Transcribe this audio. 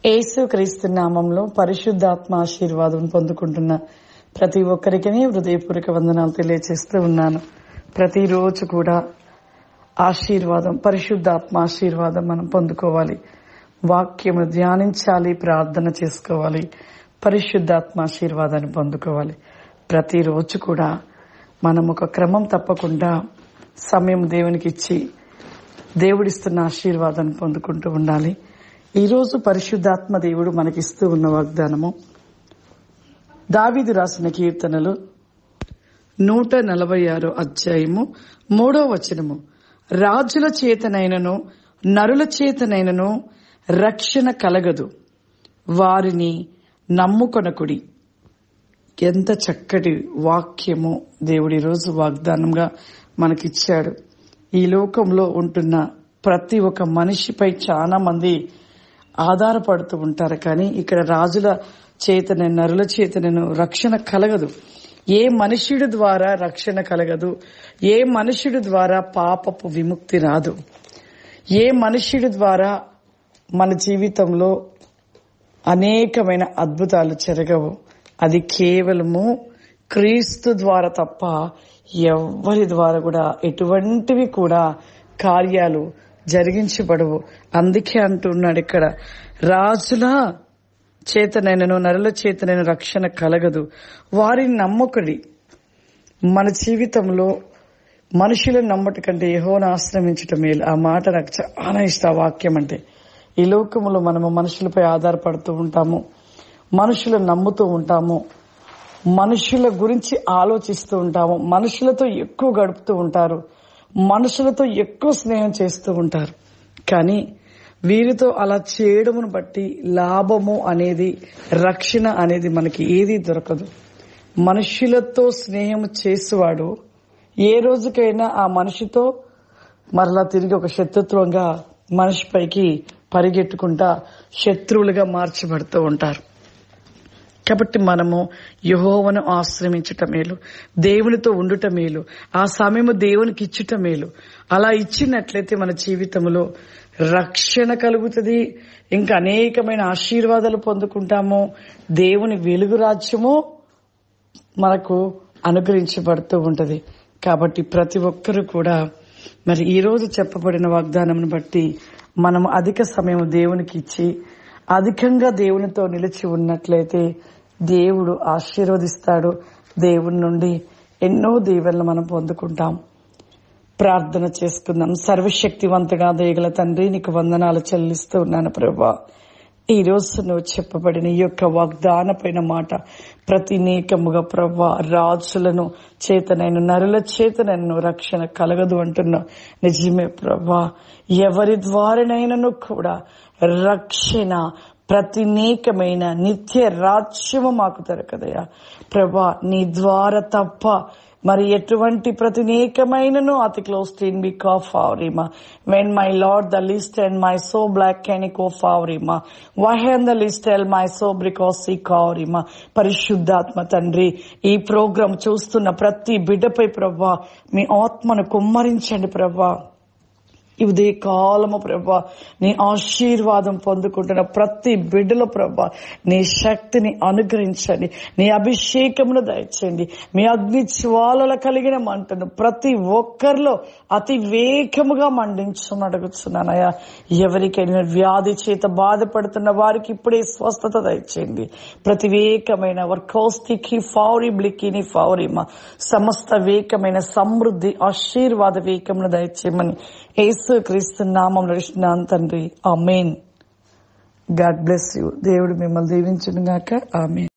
యేసుక్రీస్తు నామంలో పరిశుద్ధాత్మ ఆశీర్వాదం పొందుకుంటున్న ప్రతి ఒక్కరికి హృదయపూర్వక వందనాలు తెలియజేస్తూ ఉన్నాను. ప్రతిరోజు కూడా ఆశీర్వాదం, పరిశుద్ధాత్మ ఆశీర్వాదం మనం పొందుకోవాలి. వాక్యము ధ్యానించాలి, ప్రార్థన చేసుకోవాలి, పరిశుద్ధాత్మ ఆశీర్వాదాన్ని పొందుకోవాలి. ప్రతిరోజు కూడా మనం ఒక క్రమం తప్పకుండా సమయం దేవునికి ఇచ్చి దేవుడిస్తున్న ఆశీర్వాదాన్ని పొందుకుంటూ ఉండాలి. ఈరోజు పరిశుద్ధాత్మ దేవుడు మనకిస్తూ ఉన్న వాగ్దానము దావీదు రాసిన కీర్తనలు 146 అధ్యాయము 3వ వచనము. రాజుల చేతనైనను నరుల చేతనైనను రక్షణ కలగదు, వారిని నమ్ముకొనకుడి. ఎంత చక్కటి వాక్యము దేవుడు ఈరోజు వాగ్దానంగా మనకిచ్చాడు. ఈ లోకంలో ఉంటున్న ప్రతి ఒక్క మనిషిపై చాలా మంది ఆధారపడుతూ ఉంటారు. కానీ ఇక్కడ రాజుల చేతన నరుల చేతనను రక్షణ కలగదు. ఏ మనుష్యుడి ద్వారా రక్షణ కలగదు, ఏ మనుష్యుడి ద్వారా పాపపు విముక్తి రాదు, ఏ మనుష్యుడి ద్వారా మన జీవితంలో అనేకమైన అద్భుతాలు జరగవు. అది కేవలము క్రీస్తు ద్వారా తప్ప ఎవరి ద్వారా కూడా ఎటువంటివి కూడా కార్యాలు జరిగించబడవు. అందుకే అంటున్నాడు ఇక్కడ, రాజుల చేతనైనను నరుల చేతనైన రక్షణ కలగదు, వారిని నమ్మకుడి. మన జీవితంలో మనుషులను నమ్మట కంటే యెహోవాను ఆశ్రయించటం మేలు. ఆ మాట నాకు చాలా ఇష్టం. ఆ వాక్యం అంటే ఈ లోకంలో మనము మనుషులపై ఆధారపడుతూ ఉంటాము, మనుషులను నమ్ముతూ ఉంటాము, మనుషుల గురించి ఆలోచిస్తూ ఉంటాము, మనుషులతో ఎక్కువ గడుపుతూ ఉంటారు, మనుషులతో ఎక్కువ స్నేహం చేస్తూ ఉంటారు. కానీ వీరితో అలా చేయడమును బట్టి లాభము అనేది, రక్షణ అనేది మనకి ఏదీ దొరకదు. మనుషులతో స్నేహం చేసేవాడు ఏ రోజుకైనా ఆ మనిషితో మరలా తిరిగి ఒక శత్రుత్వంగా మనిషిపైకి పరిగెట్టుకుంటా శత్రువులుగా మార్చబడుతూ ఉంటారు. కాబట్టి మనము యెహోవాను ఆశ్రయించటం మేలు, దేవునితో ఉండుట మేలు, ఆ సమయము దేవునికి ఇచ్చుట మేలు. అలా ఇచ్చినట్లయితే మన జీవితంలో రక్షణ కలుగుతుంది, ఇంకా అనేకమైన ఆశీర్వాదాలు పొందుకుంటాము, దేవుని వెలుగు రాజ్యము మనకు అనుగ్రహించబడుతూ ఉంటది. కాబట్టి ప్రతి ఒక్కరూ కూడా మరి ఈ రోజు చెప్పబడిన వాగ్దానం బట్టి మనం అధిక సమయం దేవునికి ఇచ్చి అధికంగా దేవునితో నిలిచి ఉన్నట్లయితే దేవుడు ఆశీర్వదిస్తాడు. దేవుని నుండి ఎన్నో దీవెనలు మనం పొందుకుంటాం. ప్రార్థన చేసుకుందాం. సర్వశక్తివంతుడా దయగల తండ్రి, నీకు వందనాలు చెల్లిస్తూ ఉన్నాను ప్రభువా. ఈ రోజు నువ్వు చెప్పబడిన ఈ యొక్క వాగ్దాన పైన మాట ప్రతినేకముగా ప్రభువా, రాజులను చేతనైన నరుల చేతనైన రక్షణ కలగదు అంటున్నావు. నిజమే ప్రభువా, ఎవరి ద్వారానైనను కూడా రక్షణ, ప్రతినేకమైన నిత్య రాజ్యము మాకు దొరకదయా ప్రభా. నీ ద్వారా తప్ప మరి ఎటువంటి ప్రతినేకమైనను అతి క్లోజ్ టు ఇన్ బిక్ ఆఫ్ ఫావరిమా. వెన్ మై లార్డ్ ద లిస్ట్ అండ్ మై సో బ్లాక్ కెన్ కో ఫావరిమా, వై హ్యాన్ ద లిస్ట్ ఎల్ మై సో బ్రికాస్ ఈ కావరిమా. పరిశుద్ధాత్మ తండ్రి, ఈ ప్రోగ్రాం చూస్తున్న ప్రతి బిడ్డపై ప్రభా మీ ఆత్మను కుమ్మరించండి ప్రభా. ఈ ఉదయ కాలము ప్రభా నీ ఆశీర్వాదం పొందుకుంటున్న ప్రతి బిడ్డలో ప్రభా నీ శక్తిని అనుగ్రహించండి, నీ అభిషేకమును దయచేయండి. మీ అగ్ని జ్వాలల కలిగిన మంటను ప్రతి ఒక్కరిలో అతి వేగముగా మండించమని అడుగుతున్నానయ్యా. ఎవరికైనా వ్యాధి చేత బాధపడుతున్న వారికి ఇప్పుడే స్వస్థత దయచేయండి. ప్రతి వేకమైన వర్కోస్తికి ఫౌరి బ్లికిని ఫౌరిమా సమస్త వేకమైన సమృద్ధి ఆశీర్వాద వేకమును దయచేయమని యేసుక్రీస్తు నామములో నడుస్తున్నాను తండ్రి. ఆమేన్. God bless you. దేవుడు మిమ్మల్ని దీవించును గాక. ఆమేన్.